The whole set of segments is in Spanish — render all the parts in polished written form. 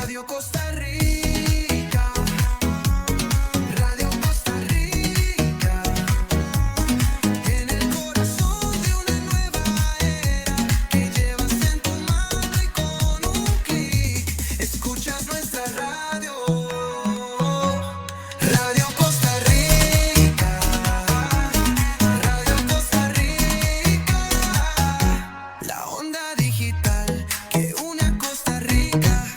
Radio Costa Rica, Radio Costa Rica, en el corazón de una nueva era que llevas en tu mano y con un clic escuchas nuestra radio. Radio Costa Rica, Radio Costa Rica, la onda digital que une a Costa Rica.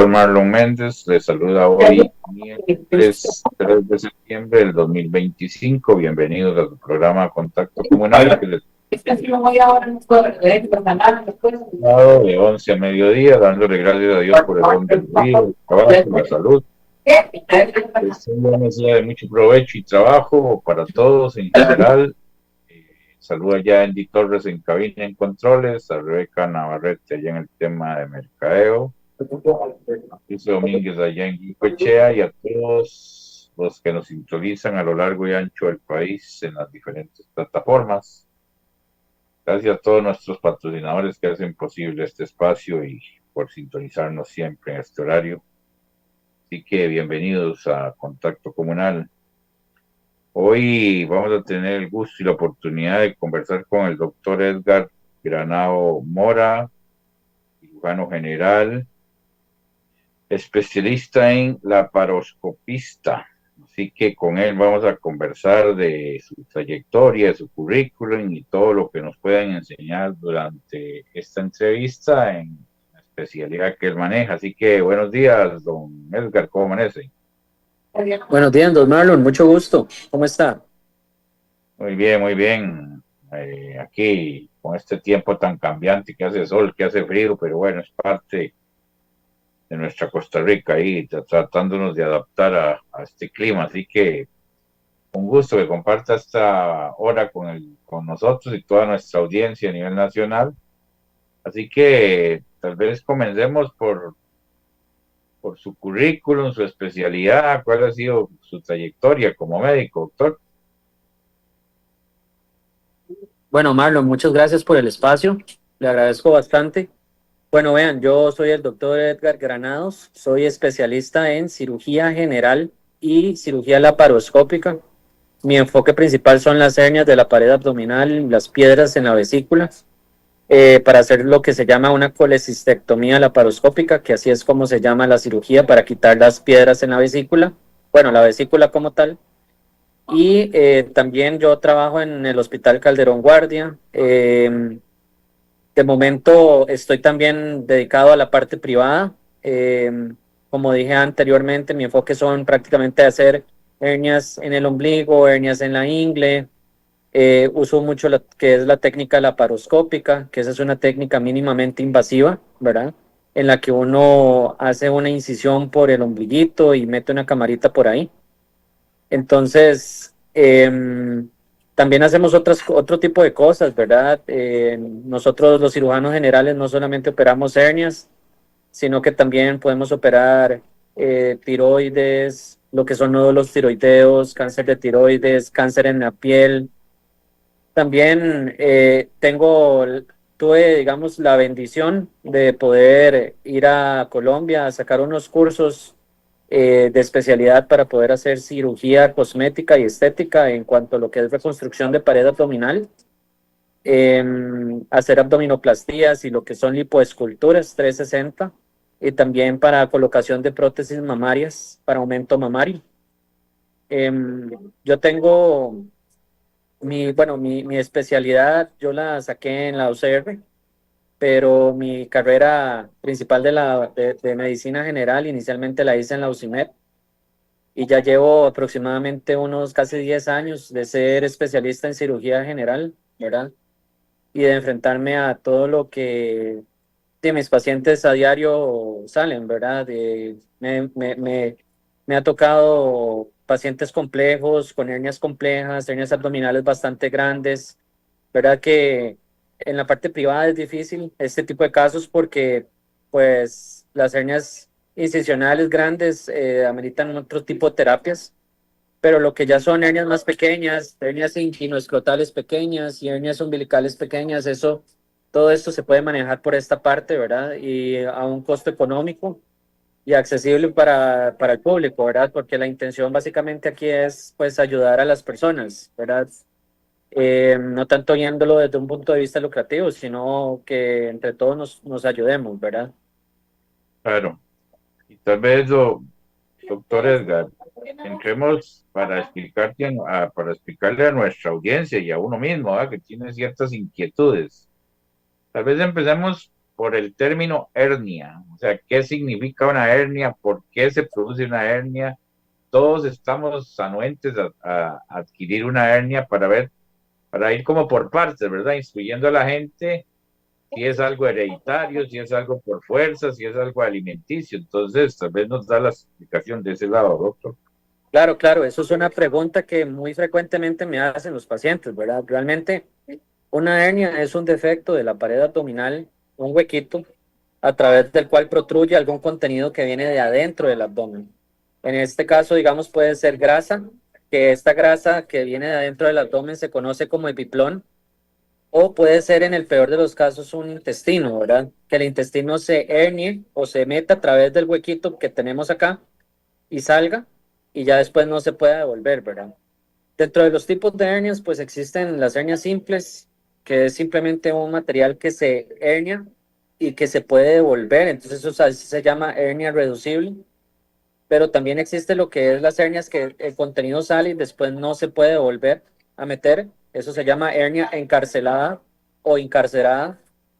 doctor Marlon Méndez le saluda hoy miércoles 3 de septiembre del 2025. Bienvenidos al programa Contacto Comunal que les de 11 a mediodía, dándole gracias a Dios por el don del vida, el trabajo, la salud. Es un buen día de mucho provecho y trabajo para todos en general. Saluda ya a Andy Torres en cabina en controles, a Rebeca Navarrete allá en el tema de mercadeo, a Luis Domínguez allá en Guicochea y a todos los que nos sintonizan a lo largo y ancho del país en las diferentes plataformas. Gracias a todos nuestros patrocinadores que hacen posible este espacio y por sintonizarnos siempre en este horario. Así que bienvenidos a Contacto Comunal. Hoy vamos a tener el gusto y la oportunidad de conversar con el doctor Edgar Granado Mora, cirujano general, especialista en laparoscopista. Así que con él vamos a conversar de su trayectoria, de su currículum y todo lo que nos puedan enseñar durante esta entrevista en la especialidad que él maneja. Así que buenos días, don Edgar, ¿cómo amanece? Buenos días, don Marlon, mucho gusto. ¿Cómo está? Muy bien, muy bien. Aquí con este tiempo tan cambiante que hace sol, que hace frío, pero bueno, es parte de nuestra Costa Rica ahí, tratándonos de adaptar a este clima. Así que un gusto que comparta esta hora con nosotros y toda nuestra audiencia a nivel nacional. Así que tal vez comencemos por su currículum, su especialidad, cuál ha sido su trayectoria como médico, doctor. Bueno, Marlon, muchas gracias por el espacio. Le agradezco bastante. Bueno, vean, yo soy el doctor Edgar Granados, soy especialista en cirugía general y cirugía laparoscópica. Mi enfoque principal son las hernias de la pared abdominal, las piedras en la vesícula, para hacer lo que se llama una colecistectomía laparoscópica, que así es como se llama la cirugía para quitar las piedras en la vesícula, bueno, la vesícula como tal. Y también yo trabajo en el Hospital Calderón Guardia. De momento estoy también dedicado a la parte privada. Como dije anteriormente, mi enfoque son prácticamente hacer hernias en el ombligo, hernias en la ingle. Uso mucho lo que es la técnica laparoscópica, que esa es una técnica mínimamente invasiva, ¿verdad? En la que uno hace una incisión por el ombliguito y mete una camarita por ahí. Entonces, también hacemos otro tipo de cosas, ¿verdad? Nosotros los cirujanos generales no solamente operamos hernias, sino que también podemos operar tiroides, lo que son nódulos tiroideos, cáncer de tiroides, cáncer en la piel. También tuve, digamos, la bendición de poder ir a Colombia a sacar unos cursos de especialidad para poder hacer cirugía cosmética y estética en cuanto a lo que es reconstrucción de pared abdominal, hacer abdominoplastías y lo que son lipoesculturas 360 y también para colocación de prótesis mamarias para aumento mamario. Yo tengo mi especialidad, yo la saqué en la UCR, pero mi carrera principal de medicina general inicialmente la hice en la UCIMED y ya llevo aproximadamente unos casi 10 años de ser especialista en cirugía general, ¿verdad? Y de enfrentarme a todo lo que de mis pacientes a diario salen, ¿verdad? Me ha tocado pacientes complejos, con hernias complejas, hernias abdominales bastante grandes, ¿verdad? Que en la parte privada es difícil este tipo de casos porque, pues, las hernias incisionales grandes ameritan otro tipo de terapias, pero lo que ya son hernias más pequeñas, hernias inguinoescrotales pequeñas y hernias umbilicales pequeñas, eso, todo esto se puede manejar por esta parte, ¿verdad? Y a un costo económico y accesible para el público, ¿verdad? Porque la intención básicamente aquí es, pues, ayudar a las personas, ¿verdad? No tanto viéndolo desde un punto de vista lucrativo, sino que entre todos nos ayudemos, ¿verdad? Claro. Y tal vez, doctor Edgar, entremos para para explicarle a nuestra audiencia y a uno mismo, ¿verdad? Que tiene ciertas inquietudes. Tal vez empecemos por el término hernia. O sea, ¿qué significa una hernia? ¿Por qué se produce una hernia? Todos estamos anuentes a adquirir una hernia para ver, para ir como por partes, ¿verdad? Instruyendo a la gente si es algo hereditario, si es algo por fuerza, si es algo alimenticio. Entonces, tal vez nos da la explicación de ese lado, doctor. Claro, claro, eso es una pregunta que muy frecuentemente me hacen los pacientes, ¿verdad? Realmente, una hernia es un defecto de la pared abdominal, un huequito a través del cual protruye algún contenido que viene de adentro del abdomen. En este caso, digamos, puede ser grasa, que esta grasa que viene de adentro del abdomen se conoce como epiplón, o puede ser en el peor de los casos un intestino, ¿verdad? Que el intestino se hernie o se meta a través del huequito que tenemos acá y salga y ya después no se puede devolver, ¿verdad? Dentro de los tipos de hernias, pues existen las hernias simples, que es simplemente un material que se hernia y que se puede devolver, entonces eso se llama hernia reducible, pero también existe lo que es las hernias que el contenido sale y después no se puede volver a meter, eso se llama hernia encarcelada o encarcerada,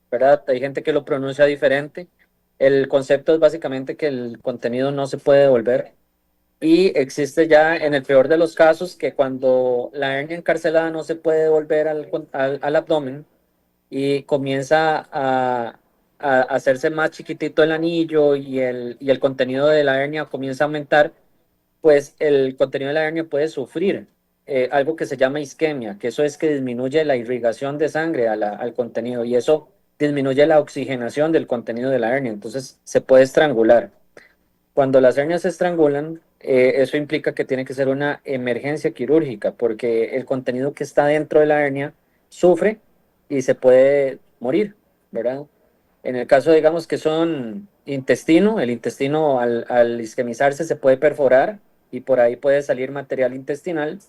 ¿verdad? Hay gente que lo pronuncia diferente. El concepto es básicamente que el contenido no se puede devolver. Y existe ya en el peor de los casos que cuando la hernia encarcelada no se puede devolver al abdomen y comienza a hacerse más chiquitito el anillo y el contenido de la hernia comienza a aumentar, pues el contenido de la hernia puede sufrir algo que se llama isquemia, que eso es que disminuye la irrigación de sangre al contenido y eso disminuye la oxigenación del contenido de la hernia, entonces se puede estrangular. Cuando las hernias se estrangulan, eso implica que tiene que ser una emergencia quirúrgica, porque el contenido que está dentro de la hernia sufre y se puede morir, ¿verdad? En el caso, digamos, que son intestino, el intestino al isquemizarse se puede perforar y por ahí puede salir material intestinal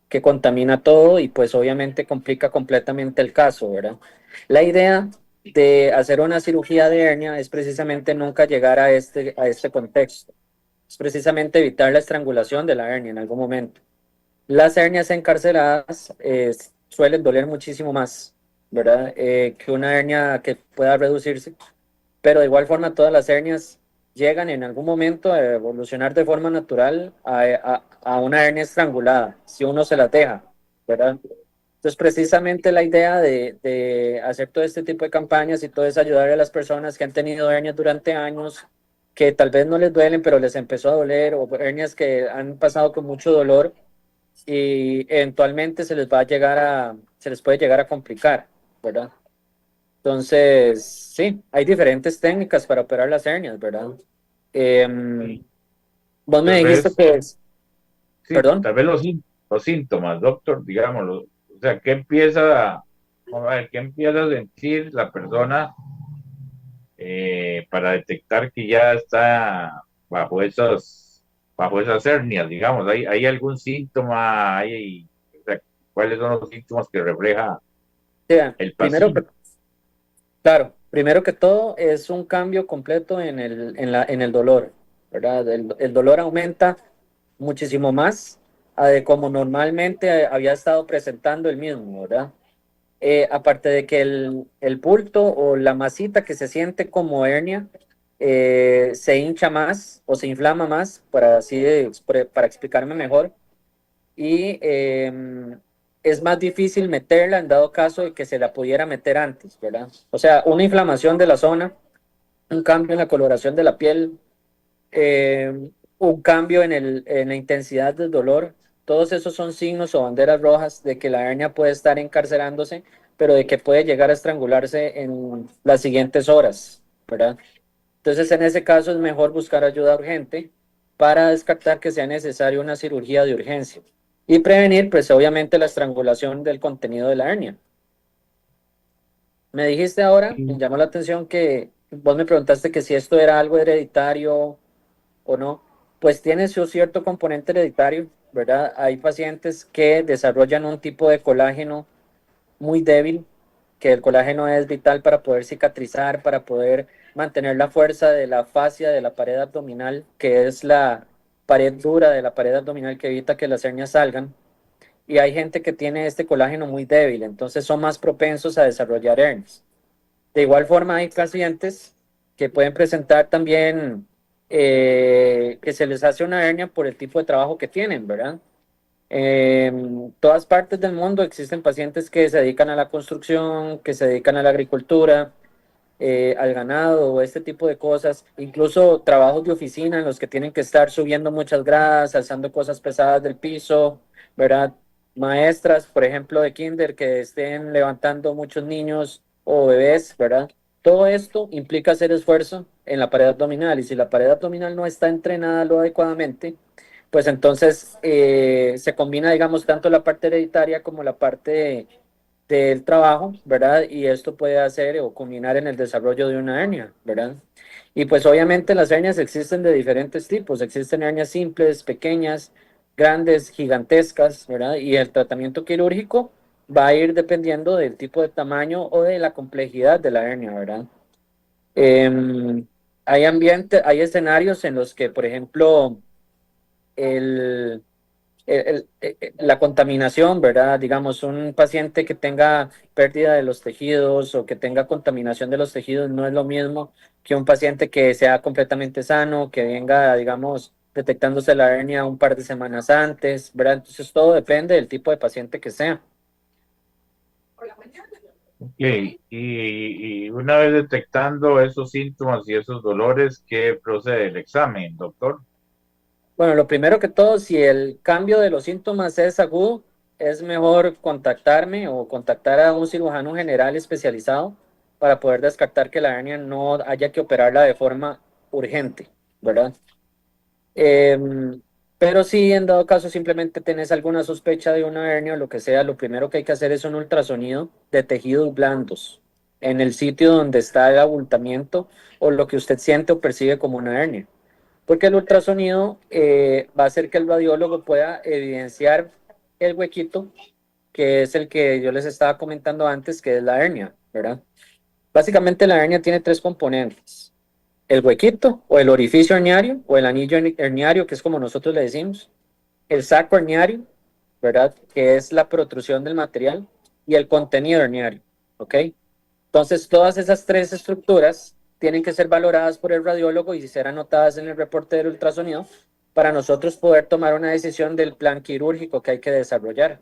que contamina todo y pues obviamente complica completamente el caso, ¿verdad? La idea de hacer una cirugía de hernia es precisamente nunca llegar a este contexto. Es precisamente evitar la estrangulación de la hernia en algún momento. Las hernias encarceladas suelen doler muchísimo más, ¿verdad? Que una hernia que pueda reducirse, pero de igual forma todas las hernias llegan en algún momento a evolucionar de forma natural a una hernia estrangulada, si uno se las deja, ¿verdad? Entonces, precisamente la idea de hacer todo este tipo de campañas y todo es ayudar a las personas que han tenido hernias durante años, que tal vez no les duelen, pero les empezó a doler, o hernias que han pasado con mucho dolor y eventualmente se les puede llegar a complicar, ¿verdad? Entonces, sí, hay diferentes técnicas para operar las hernias, ¿verdad? Em, vos me Tal dijiste vez, que, sí, perdón. tal vez los síntomas, doctor, digámoslo. O sea, ¿qué empieza, vamos a ver, qué empieza a sentir la persona para detectar que ya está bajo bajo esas hernias, digamos? ¿Hay algún síntoma? O sea, ¿cuáles son los síntomas que refleja Sí, el primero, paciente? claro, primero que todo es un cambio completo en el dolor, ¿verdad? El dolor aumenta muchísimo más a de como normalmente había estado presentando el mismo, ¿verdad? Aparte de que el bulto o la masita que se siente como hernia se hincha más o se inflama más, para explicarme mejor, y es más difícil meterla en dado caso de que se la pudiera meter antes, ¿verdad? O sea, una inflamación de la zona, un cambio en la coloración de la piel, un cambio en la intensidad del dolor, todos esos son signos o banderas rojas de que la hernia puede estar encarcelándose, pero de que puede llegar a estrangularse en las siguientes horas, ¿verdad? Entonces, en ese caso es mejor buscar ayuda urgente para descartar que sea necesaria una cirugía de urgencia y prevenir, pues obviamente, la estrangulación del contenido de la hernia. Me dijiste ahora, me llamó la atención que vos me preguntaste que si esto era algo hereditario o no, pues tiene su cierto componente hereditario, ¿verdad? Hay pacientes que desarrollan un tipo de colágeno muy débil, que el colágeno es vital para poder cicatrizar, para poder mantener la fuerza de la fascia de la pared abdominal, que es la pared dura de la pared abdominal que evita que las hernias salgan. Y hay gente que tiene este colágeno muy débil, entonces son más propensos a desarrollar hernias. De igual forma, hay pacientes que pueden presentar también que se les hace una hernia por el tipo de trabajo que tienen, ¿verdad? En todas partes del mundo existen pacientes que se dedican a la construcción, que se dedican a la agricultura, al ganado o este tipo de cosas, incluso trabajos de oficina en los que tienen que estar subiendo muchas gradas, alzando cosas pesadas del piso, ¿verdad? Maestras, por ejemplo, de kinder que estén levantando muchos niños o bebés, ¿verdad? Todo esto implica hacer esfuerzo en la pared abdominal y si la pared abdominal no está entrenada lo adecuadamente, pues entonces se combina, digamos, tanto la parte hereditaria como la parte del trabajo, ¿verdad? Y esto puede hacer o culminar en el desarrollo de una hernia, ¿verdad? Y pues obviamente las hernias existen de diferentes tipos, existen hernias simples, pequeñas, grandes, gigantescas, ¿verdad? Y el tratamiento quirúrgico va a ir dependiendo del tipo de tamaño o de la complejidad de la hernia, ¿verdad? Em, hay escenarios en los que, por ejemplo, el la contaminación, ¿verdad? Digamos, un paciente que tenga pérdida de los tejidos o que tenga contaminación de los tejidos no es lo mismo que un paciente que sea completamente sano, que venga, digamos, detectándose la hernia un par de semanas antes, ¿verdad? Entonces todo depende del tipo de paciente que sea. Ok, y una vez detectando esos síntomas y esos dolores, ¿qué procede el examen, doctor? Bueno, lo primero que todo, si el cambio de los síntomas es agudo, es mejor contactarme o contactar a un cirujano general especializado para poder descartar que la hernia no haya que operarla de forma urgente, ¿verdad? Em, pero si en dado caso simplemente tenés alguna sospecha de una hernia o lo que sea, lo primero que hay que hacer es un ultrasonido de tejidos blandos en el sitio donde está el abultamiento o lo que usted siente o percibe como una hernia. Porque el ultrasonido va a hacer que el radiólogo pueda evidenciar el huequito, que es el que yo les estaba comentando antes, que es la hernia, ¿verdad? Básicamente la hernia tiene tres componentes. El huequito o el orificio herniario o el anillo herniario, que es como nosotros le decimos. El saco herniario, ¿verdad? Que es la protrusión del material. Y el contenido herniario, ¿ok? Entonces, todas esas tres estructuras tienen que ser valoradas por el radiólogo y ser anotadas en el reporte del ultrasonido para nosotros poder tomar una decisión del plan quirúrgico que hay que desarrollar.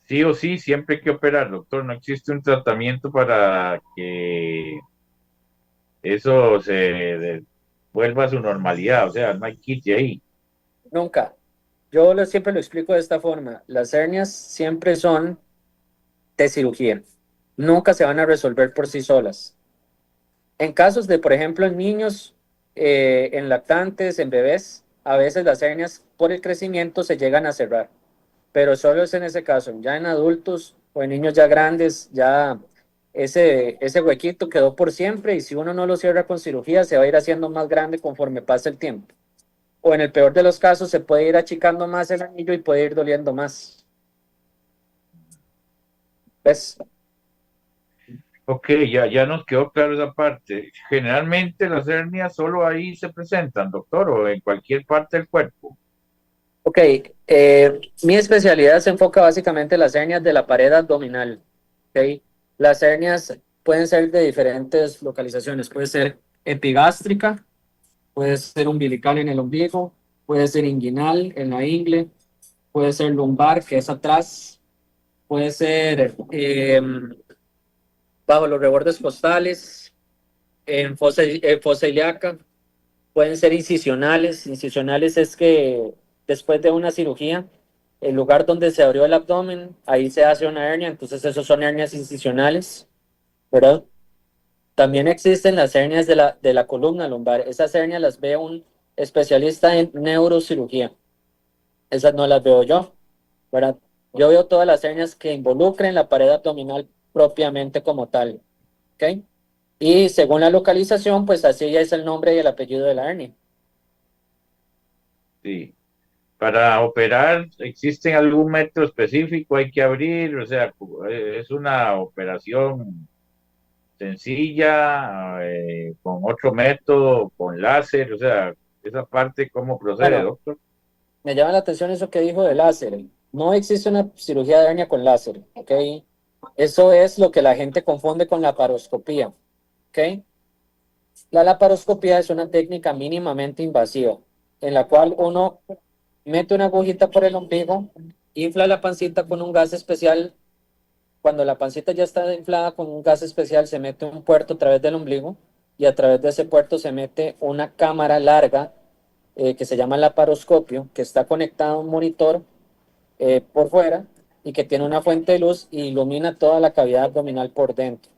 Sí o sí, siempre hay que operar, doctor. No existe un tratamiento para que eso vuelva a su normalidad. O sea, no hay kit de ahí. Nunca. Siempre lo explico de esta forma. Las hernias siempre son de cirugía. Nunca se van a resolver por sí solas. En casos de, por ejemplo, en niños, en lactantes, en bebés, a veces las hernias por el crecimiento se llegan a cerrar, pero solo es en ese caso. Ya en adultos o en niños ya grandes, ya ese huequito quedó por siempre y si uno no lo cierra con cirugía, se va a ir haciendo más grande conforme pasa el tiempo. O en el peor de los casos, se puede ir achicando más el anillo y puede ir doliendo más. ¿Ves? Ok, ya nos quedó claro esa parte. Generalmente las hernias solo ahí se presentan, doctor, o en cualquier parte del cuerpo. Ok, mi especialidad se enfoca básicamente en las hernias de la pared abdominal. ¿Ok? Las hernias pueden ser de diferentes localizaciones. Puede ser epigástrica, puede ser umbilical en el ombligo, puede ser inguinal en la ingle, puede ser lumbar, que es atrás, puede ser bajo los rebordes costales, en fosa ilíaca, pueden ser incisionales. Incisionales es que después de una cirugía, el lugar donde se abrió el abdomen, ahí se hace una hernia, entonces esos son hernias incisionales, ¿verdad? También existen las hernias de la columna lumbar. Esas hernias las ve un especialista en neurocirugía. Esas no las veo yo, ¿verdad? Yo veo todas las hernias que involucren la pared abdominal propiamente como tal, ¿ok? Y según la localización, pues así ya es el nombre y el apellido de la hernia. Sí. Para operar, ¿existe algún método específico? Hay que abrir, o sea, es una operación sencilla, con otro método, con láser, o sea, esa parte, ¿cómo procede, Bueno, doctor? me llama la atención eso que dijo de láser. No existe una cirugía de hernia con láser, ¿ok? Eso es lo que la gente confunde con laparoscopía, ¿ok? La laparoscopía es una técnica mínimamente invasiva, en la cual uno mete una agujita por el ombligo, infla la pancita con un gas especial. Cuando la pancita ya está inflada con un gas especial, se mete un puerto a través del ombligo y a través de ese puerto se mete una cámara larga que se llama laparoscopio, que está conectada a un monitor por fuera y que tiene una fuente de luz y ilumina toda la cavidad abdominal por dentro.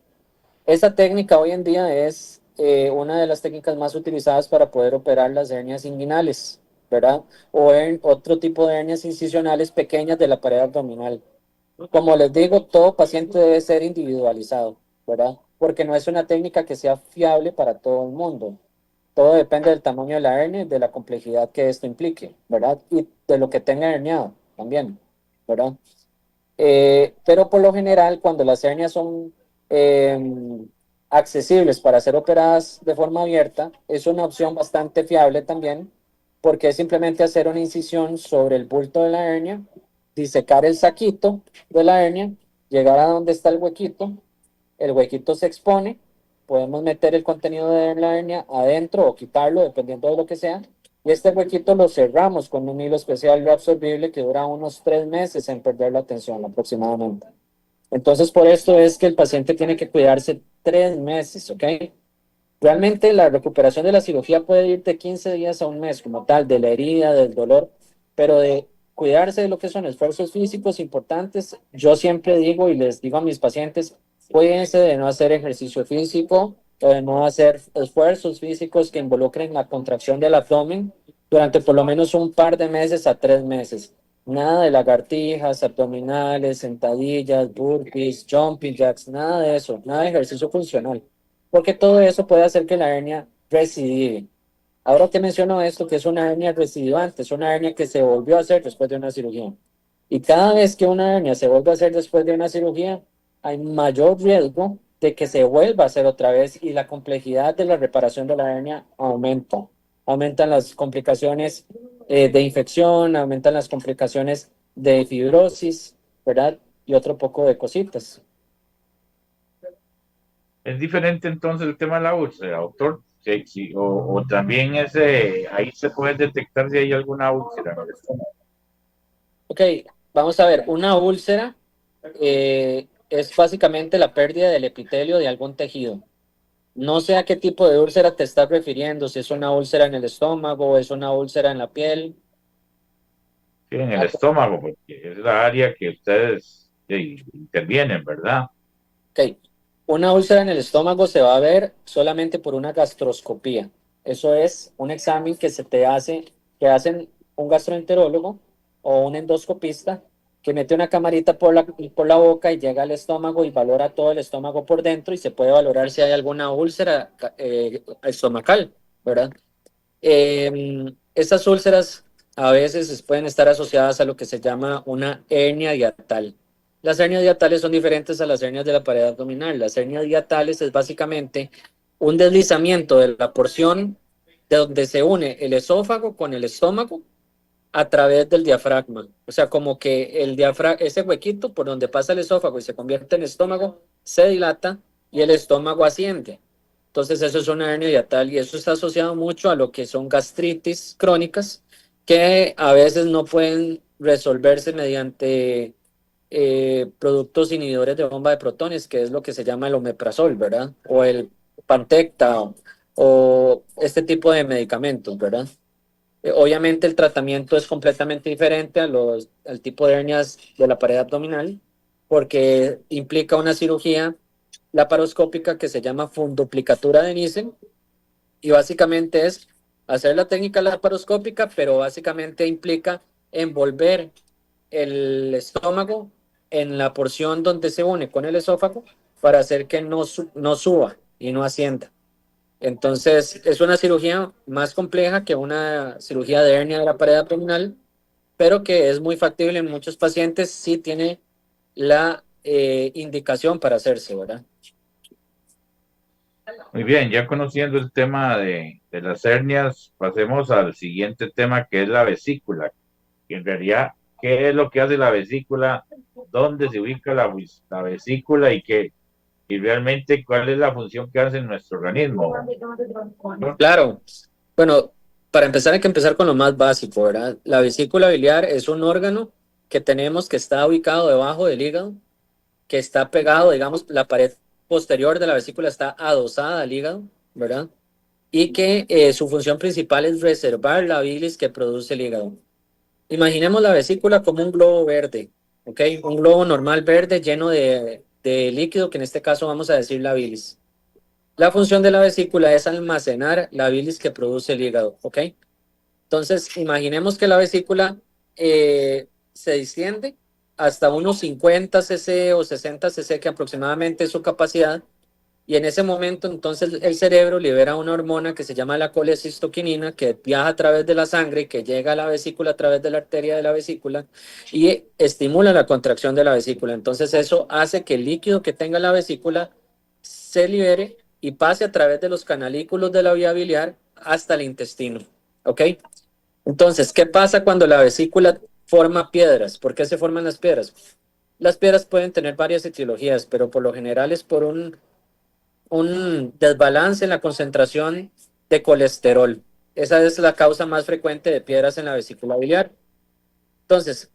Esa técnica hoy en día es una de las técnicas más utilizadas para poder operar las hernias inguinales, ¿verdad? O en otro tipo de hernias incisionales pequeñas de la pared abdominal. Como les digo, todo paciente debe ser individualizado, ¿verdad? Porque no es una técnica que sea fiable para todo el mundo. Todo depende del tamaño de la hernia y de la complejidad que esto implique, ¿verdad? Y de lo que tenga herniado también, ¿verdad? Pero por lo general, cuando las hernias son eh, accesibles para ser operadas de forma abierta, es una opción bastante fiable también, porque es simplemente hacer una incisión sobre el bulto de la hernia, disecar el saquito de la hernia, llegar a donde está el huequito se expone, podemos meter el contenido de la hernia adentro o quitarlo, dependiendo de lo que sea, y este huequito lo cerramos con un hilo especial reabsorbible que dura unos 3 meses en perder la tensión aproximadamente. Entonces, por esto es que el paciente tiene que cuidarse 3 meses, ¿ok? Realmente la recuperación de la cirugía puede ir de 15 días a un mes como tal, de la herida, del dolor, pero de cuidarse de lo que son esfuerzos físicos importantes, yo siempre digo y les digo a mis pacientes, cuídense de no hacer ejercicio físico o de no hacer esfuerzos físicos que involucren la contracción del abdomen durante por lo menos un par de meses a 3 meses. Nada de lagartijas, abdominales, sentadillas, burpees, jumping jacks, nada de eso, nada de ejercicio funcional porque todo eso puede hacer que la hernia recidive. Ahora te menciono esto, que es una hernia recidivante, es una hernia que se volvió a hacer después de una cirugía. Y cada vez que una hernia se vuelve a hacer después de una cirugía, hay mayor riesgo de que se vuelva a hacer otra vez y la complejidad de la reparación de la hernia aumenta. Aumentan las complicaciones de infección, aumentan las complicaciones de fibrosis, ¿verdad? Y otro poco de cositas. Es diferente entonces el tema de la úlcera, doctor. Sí, sí, o también ese, ahí se puede detectar si hay alguna úlcera en el estómago. Ok, vamos a ver, una úlcera es básicamente la pérdida del epitelio de algún tejido. No sé a qué tipo de úlcera te estás refiriendo, si es una úlcera en el estómago o es una úlcera en la piel. Sí, en el Ah, estómago, porque es la área que ustedes intervienen, ¿verdad? ok, una úlcera en el estómago se va a ver solamente por una gastroscopía. Eso es un examen que se te hace, que hacen un gastroenterólogo o un endoscopista que mete una camarita por la boca y llega al estómago y valora todo el estómago por dentro y se puede valorar si hay alguna úlcera estomacal, ¿verdad? Estas úlceras a veces pueden estar asociadas a lo que se llama una hernia diatal. Las hernias diatales son diferentes a las hernias de la pared abdominal. Las hernias diatales es básicamente un deslizamiento de la porción de donde se une el esófago con el estómago a través del diafragma. O sea, como que ese huequito por donde pasa el esófago y se convierte en estómago, se dilata y el estómago asciende. Entonces, eso es una hernia hiatal y eso está asociado mucho a lo que son gastritis crónicas que a veces no pueden resolverse mediante productos inhibidores de bomba de protones, que es lo que se llama el omeprazol, ¿verdad? O el Pantecta o este tipo de medicamentos, ¿verdad? Obviamente el tratamiento es completamente diferente al tipo de hernias de la pared abdominal porque implica una cirugía laparoscópica que se llama funduplicatura de Nissen y básicamente es hacer la técnica laparoscópica, pero básicamente implica envolver el estómago en la porción donde se une con el esófago para hacer que no suba y no ascienda. Entonces, es una cirugía más compleja que una cirugía de hernia de la pared abdominal, pero que es muy factible en muchos pacientes si tiene la indicación para hacerse, ¿verdad? Muy bien, ya conociendo el tema de las hernias, pasemos al siguiente tema que es la vesícula. Y en realidad, ¿qué es lo que hace la vesícula? dónde se ubica la vesícula y realmente cuál es la función que hace en nuestro organismo, ¿no? Claro, bueno, para empezar hay que empezar con lo más básico, ¿verdad? La vesícula biliar es un órgano que tenemos que está ubicado debajo del hígado, que está pegado, digamos, la pared posterior de la vesícula está adosada al hígado, ¿verdad? Y que su función principal es reservar la bilis que produce el hígado. Imaginemos la vesícula como un globo verde, ¿ok? Un globo normal verde lleno de líquido, que en este caso vamos a decir la bilis. La función de la vesícula es almacenar la bilis que produce el hígado, ¿ok? Entonces, imaginemos que la vesícula se distiende hasta unos 50 cc o 60 cc, que aproximadamente es su capacidad, y en ese momento entonces el cerebro libera una hormona que se llama la colecistoquinina, que viaja a través de la sangre, que llega a la vesícula a través de la arteria de la vesícula y estimula la contracción de la vesícula. Entonces eso hace que el líquido que tenga la vesícula se libere y pase a través de los canalículos de la vía biliar hasta el intestino. ¿Ok? Entonces, ¿qué pasa cuando la vesícula forma piedras? ¿Por qué se forman las piedras? Las piedras pueden tener varias etiologías, pero por lo general es por un desbalance en la concentración de colesterol. Esa es la causa más frecuente de piedras en la vesícula biliar. Entonces,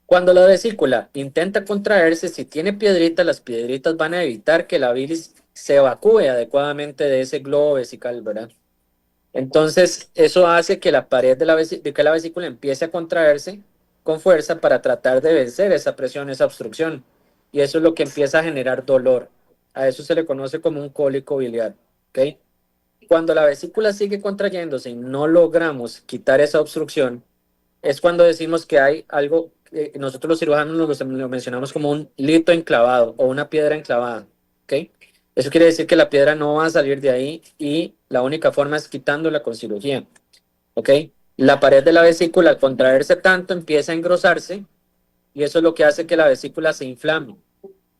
cuando la vesícula intenta contraerse, si tiene piedritas, las piedritas van a evitar que la bilis se evacúe adecuadamente de ese globo vesical, ¿verdad? Entonces, eso hace que la pared de la vesícula empiece a contraerse con fuerza para tratar de vencer esa presión, esa obstrucción. Y eso es lo que empieza a generar dolor. A eso se le conoce como un cólico biliar. ¿Ok? Cuando la vesícula sigue contrayéndose y no logramos quitar esa obstrucción, es cuando decimos que hay algo, nosotros los cirujanos lo mencionamos como un lito enclavado o una piedra enclavada. ¿Ok? Eso quiere decir que la piedra no va a salir de ahí y la única forma es quitándola con cirugía. ¿Ok? La pared de la vesícula, al contraerse tanto, empieza a engrosarse y eso es lo que hace que la vesícula se inflame.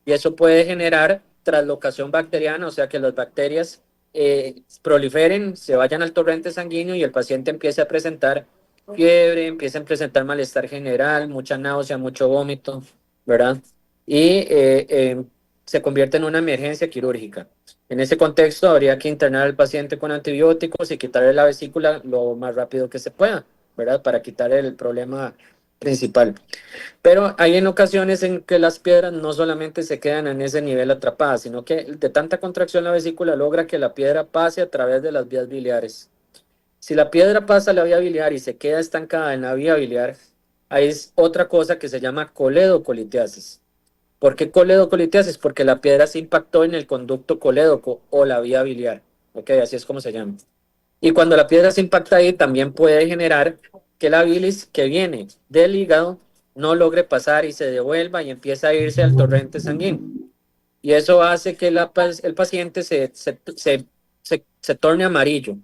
Y eso puede generar traslocación bacteriana, o sea que las bacterias proliferen, se vayan al torrente sanguíneo y el paciente empiece a presentar fiebre, empieza a presentar malestar general, mucha náusea, mucho vómito, ¿verdad? Y se convierte en una emergencia quirúrgica. En ese contexto habría que internar al paciente con antibióticos y quitarle la vesícula lo más rápido que se pueda, ¿verdad? Para quitar el problema principal. Pero hay en ocasiones en que las piedras no solamente se quedan en ese nivel atrapadas, sino que de tanta contracción la vesícula logra que la piedra pase a través de las vías biliares. Si la piedra pasa a la vía biliar y se queda estancada en la vía biliar, hay otra cosa que se llama coledocolitiasis. ¿Por qué coledocolitiasis? Porque la piedra se impactó en el conducto colédoco o la vía biliar. Ok, así es como se llama. Y cuando la piedra se impacta ahí, también puede generar que la bilis que viene del hígado no logre pasar y se devuelva y empieza a irse al torrente sanguíneo. Y eso hace que el paciente se torne amarillo.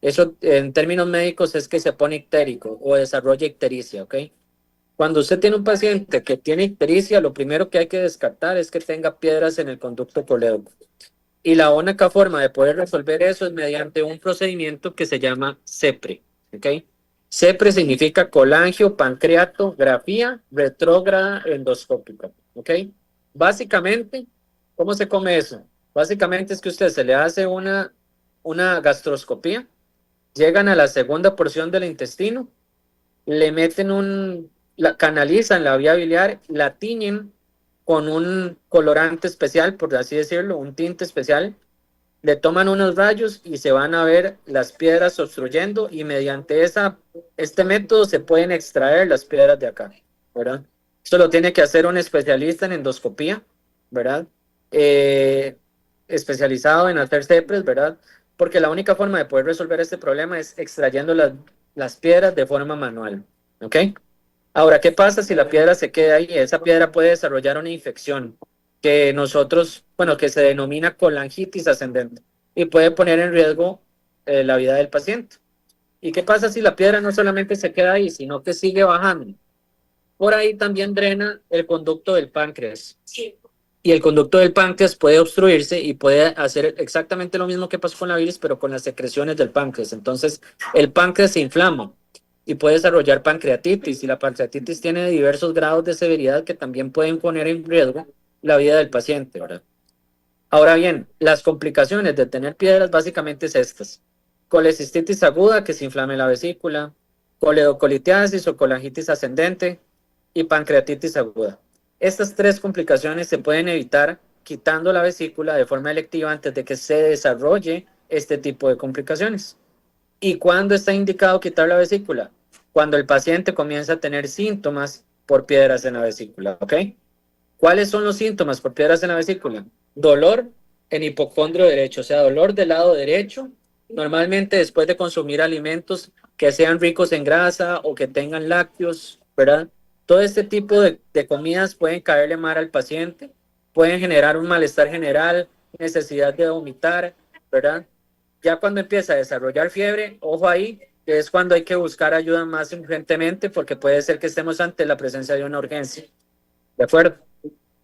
Eso en términos médicos es que se pone ictérico o desarrolla ictericia, ¿ok? Cuando usted tiene un paciente que tiene ictericia, lo primero que hay que descartar es que tenga piedras en el conducto colédoco. Y la única forma de poder resolver eso es mediante un procedimiento que se llama CEPRE. ¿Ok? CEPRE significa colangiopancreatografía retrógrada endoscópica. ¿Ok? Básicamente, ¿cómo se come eso? Básicamente es que usted se le hace una gastroscopía, llegan a la segunda porción del intestino, le meten la canalizan la vía biliar, la tiñen con un colorante especial, por así decirlo, un tinte especial, le toman unos rayos y se van a ver las piedras obstruyendo y mediante este método se pueden extraer las piedras de acá, ¿verdad? Esto lo tiene que hacer un especialista en endoscopía, ¿verdad? Eh, Especializado en hacer CEPRES, ¿verdad? Porque la única forma de poder resolver este problema es extrayendo las piedras de forma manual, ¿ok? Ahora, ¿qué pasa si la piedra se queda ahí? Esa piedra puede desarrollar una infección que nosotros, bueno, que se denomina colangitis ascendente y puede poner en riesgo la vida del paciente. ¿Y qué pasa si la piedra no solamente se queda ahí, sino que sigue bajando? Por ahí también drena el conducto del páncreas. Sí. Y el conducto del páncreas puede obstruirse y puede hacer exactamente lo mismo que pasó con la bilis, pero con las secreciones del páncreas. Entonces, el páncreas se inflama. y puede desarrollar pancreatitis, y la pancreatitis tiene diversos grados de severidad que también pueden poner en riesgo la vida del paciente, ¿verdad? Ahora bien, las complicaciones de tener piedras básicamente es estas: colecistitis aguda, que se inflame la vesícula; coledocolitiasis o colangitis ascendente; y pancreatitis aguda. Estas tres complicaciones se pueden evitar quitando la vesícula de forma electiva antes de que se desarrolle este tipo de complicaciones. ¿Y cuándo está indicado quitar la vesícula? Cuando el paciente comienza a tener síntomas por piedras en la vesícula, ¿ok? ¿Cuáles son los síntomas por piedras en la vesícula? Dolor en hipocondrio derecho, o sea, dolor del lado derecho, normalmente después de consumir alimentos que sean ricos en grasa o que tengan lácteos, ¿verdad? Todo este tipo de comidas pueden caerle mal al paciente, pueden generar un malestar general, necesidad de vomitar, ¿verdad? Ya cuando empieza a desarrollar fiebre, ojo ahí, que es cuando hay que buscar ayuda más urgentemente, porque puede ser que estemos ante la presencia de una urgencia, ¿de acuerdo?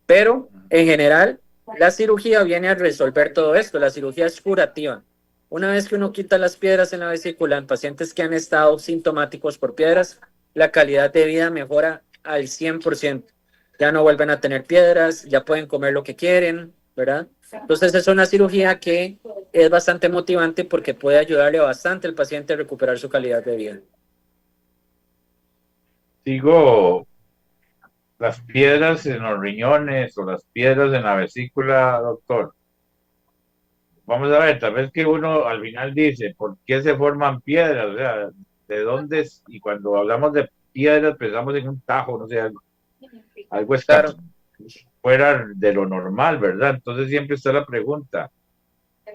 Pero en general, la cirugía viene a resolver todo esto. La cirugía es curativa. Una vez que uno quita las piedras en la vesícula en pacientes que han estado sintomáticos por piedras, la calidad de vida mejora al 100%. Ya no vuelven a tener piedras, ya pueden comer lo que quieren, ¿verdad? Entonces es una cirugía que es bastante motivante porque puede ayudarle bastante al paciente a recuperar su calidad de vida. Sigo las piedras en los riñones o las piedras en la vesícula, doctor. Vamos a ver, tal vez que uno al final dice, ¿por qué se forman piedras? O sea, ¿de dónde es? Y cuando hablamos de piedras pensamos en un tajo, no sé, algo está Claro, fuera de lo normal, ¿verdad? Entonces siempre está la pregunta,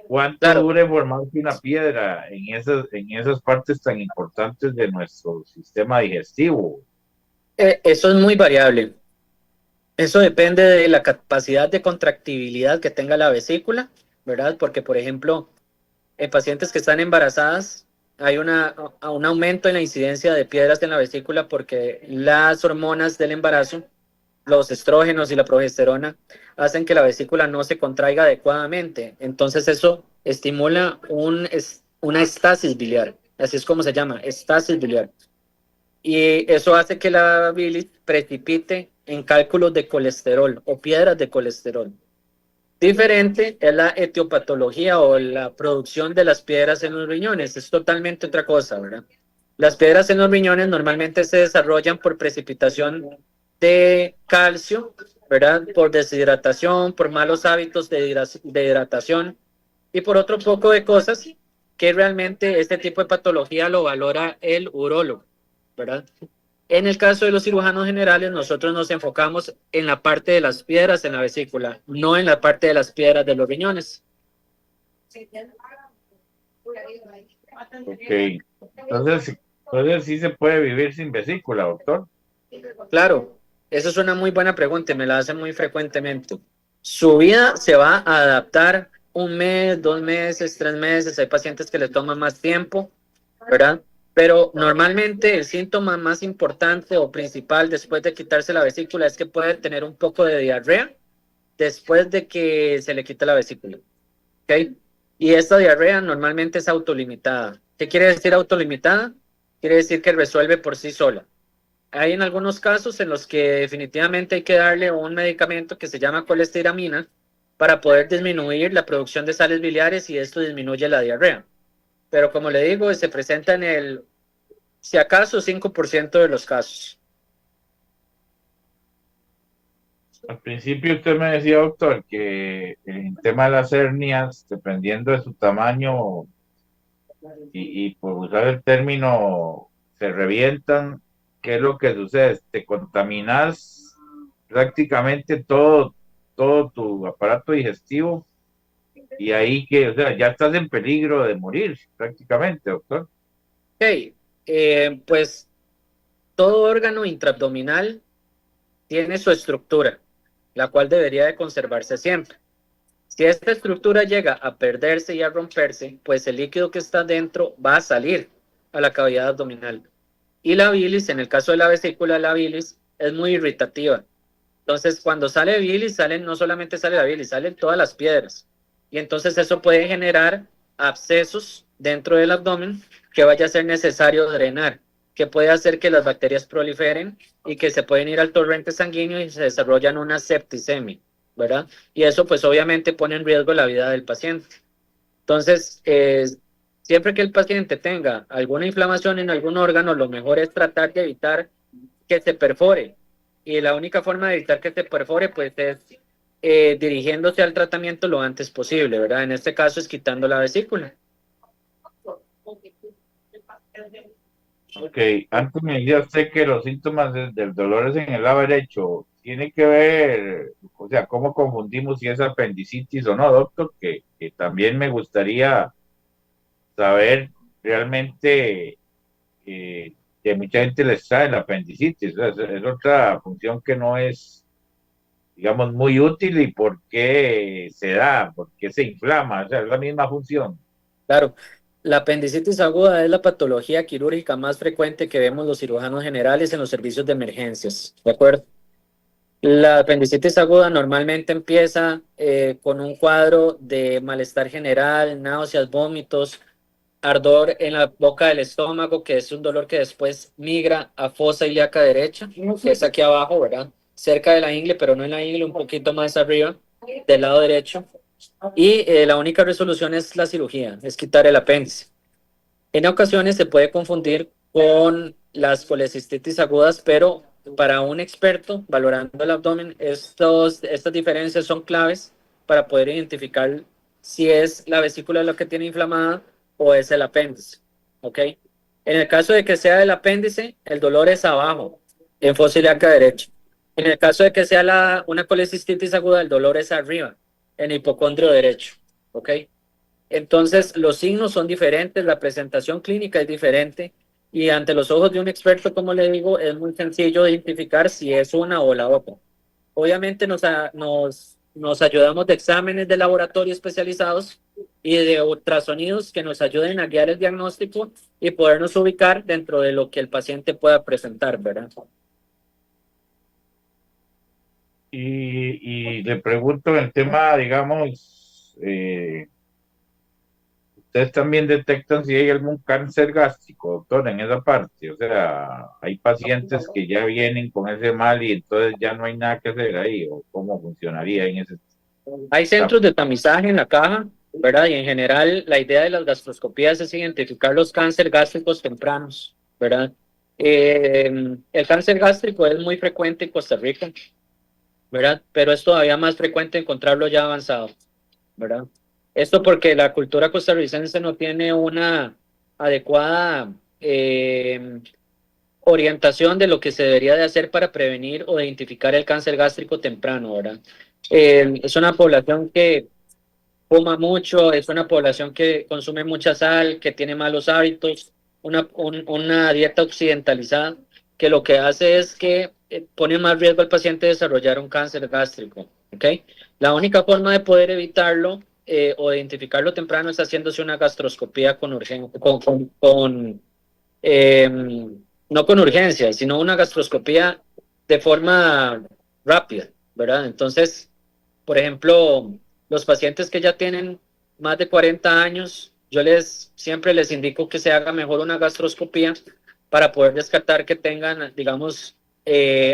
¿cuánto claro. dura formarse una piedra en esas partes tan importantes de nuestro sistema digestivo? Eso es muy variable. Eso depende de la capacidad de contractibilidad que tenga la vesícula, ¿verdad? Porque, por ejemplo, en pacientes que están embarazadas hay un aumento en la incidencia de piedras en la vesícula porque las hormonas del embarazo, los estrógenos y la progesterona, hacen que la vesícula no se contraiga adecuadamente. Entonces eso estimula una estasis biliar. Así es como se llama, estasis biliar. Y eso hace que la bilis precipite en cálculos de colesterol o piedras de colesterol. Diferente es la etiopatología o la producción de las piedras en los riñones. Es totalmente otra cosa, ¿verdad? Las piedras en los riñones normalmente se desarrollan por precipitación de calcio, ¿verdad? Por deshidratación, por malos hábitos de hidratación y por otro poco de cosas que realmente este tipo de patología lo valora el urólogo, ¿verdad? En el caso de los cirujanos generales, nosotros nos enfocamos en la parte de las piedras en la vesícula, no en la parte de las piedras de los riñones. Ok. Entonces sí se puede vivir sin vesícula, doctor. Claro, esa es una muy buena pregunta y me la hacen muy frecuentemente. Su vida se va a adaptar 1 mes, 2 meses, 3 meses. Hay pacientes que le toman más tiempo, ¿verdad? Pero normalmente el síntoma más importante o principal después de quitarse la vesícula es que puede tener un poco de diarrea después de que se le quita la vesícula, ¿ok? Y esta diarrea normalmente es autolimitada. ¿Qué quiere decir autolimitada? Quiere decir que resuelve por sí sola. Hay en algunos casos en los que definitivamente hay que darle un medicamento que se llama colestiramina para poder disminuir la producción de sales biliares y esto disminuye la diarrea. Pero como le digo, se presenta en el, si acaso, 5% de los casos. Al principio usted me decía, doctor, que el tema de las hernias, dependiendo de su tamaño y por usar el término, se revientan. ¿Qué es lo que sucede? Te contaminas prácticamente todo tu aparato digestivo y ahí que, o sea, ya estás en peligro de morir prácticamente, doctor. Ok, pues todo órgano intraabdominal tiene su estructura, la cual debería de conservarse siempre. Si esta estructura llega a perderse y a romperse, pues el líquido que está dentro va a salir a la cavidad abdominal. Y la bilis, en el caso de la vesícula, la bilis es muy irritativa. Entonces, cuando sale bilis, no solamente sale la bilis, salen todas las piedras. Y entonces eso puede generar abscesos dentro del abdomen que vaya a ser necesario drenar, ¿ok? que puede hacer que las bacterias proliferen y que se pueden ir al torrente sanguíneo y se desarrollan una septicemia, ¿verdad? Y eso pues obviamente pone en riesgo la vida del paciente. Entonces, siempre que el paciente tenga alguna inflamación en algún órgano, lo mejor es tratar de evitar que se perfore. Y la única forma de evitar que se perfore, pues es dirigiéndose al tratamiento lo antes posible, ¿verdad? En este caso es quitando la vesícula. Ok, antes me decía usted que los síntomas del dolor es en el lado derecho. Tiene que ver, o sea, cómo confundimos si es apendicitis o no, doctor, que también me gustaría saber realmente que mucha gente les trae la apendicitis. O sea, es otra función que no es, digamos, muy útil y por qué se da, por qué se inflama, o sea, es la misma función. Claro, la apendicitis aguda es la patología quirúrgica más frecuente que vemos los cirujanos generales en los servicios de emergencias, ¿de acuerdo? La apendicitis aguda normalmente empieza con un cuadro de malestar general, náuseas, vómitos, ardor en la boca del estómago, que es un dolor que después migra a fosa ilíaca derecha, que es aquí abajo, ¿verdad? Cerca de la ingle, pero no en la ingle, un poquito más arriba, del lado derecho. Y la única resolución es la cirugía, es quitar el apéndice. En ocasiones se puede confundir con las colecistitis agudas, pero para un experto valorando el abdomen, estas diferencias son claves para poder identificar si es la vesícula lo que tiene inflamada o es el apéndice. ¿Ok? En el caso de que sea el apéndice, el dolor es abajo, en fosa ilíaca derecha. En el caso de que sea una colecistitis aguda, el dolor es arriba, en hipocondrio derecho. ¿Ok? Entonces, los signos son diferentes, la presentación clínica es diferente y ante los ojos de un experto, como le digo, es muy sencillo identificar si es una o la otra. Obviamente nos ayudamos de exámenes de laboratorio especializados y de ultrasonidos que nos ayuden a guiar el diagnóstico y podernos ubicar dentro de lo que el paciente pueda presentar, ¿verdad? Y le pregunto el tema, digamos, ustedes también detectan si hay algún cáncer gástrico, doctor, en esa parte. O sea, hay pacientes que ya vienen con ese mal y entonces ya no hay nada que hacer ahí, o cómo funcionaría en ese Hay centros etapa. de tamizaje en la caja, ¿verdad? Y en general la idea de las gastroscopías es identificar los cánceres gástricos tempranos, ¿verdad? El cáncer gástrico es muy frecuente en Costa Rica, ¿verdad? Pero es todavía más frecuente encontrarlo ya avanzado, ¿verdad? Esto porque la cultura costarricense no tiene una adecuada orientación de lo que se debería de hacer para prevenir o identificar el cáncer gástrico temprano, ¿verdad? Es una población que fuma mucho, es una población que consume mucha sal, que tiene malos hábitos, una dieta occidentalizada, que lo que hace es que pone más riesgo al paciente de desarrollar un cáncer gástrico. ¿Ok? La única forma de poder evitarlo o identificarlo temprano es haciéndose una gastroscopía con urgencia, eh, no con urgencia, sino una gastroscopía de forma rápida, ¿verdad? Entonces, por ejemplo, los pacientes que ya tienen más de 40 años, siempre les indico que se haga mejor una gastroscopía para poder descartar que tengan, digamos,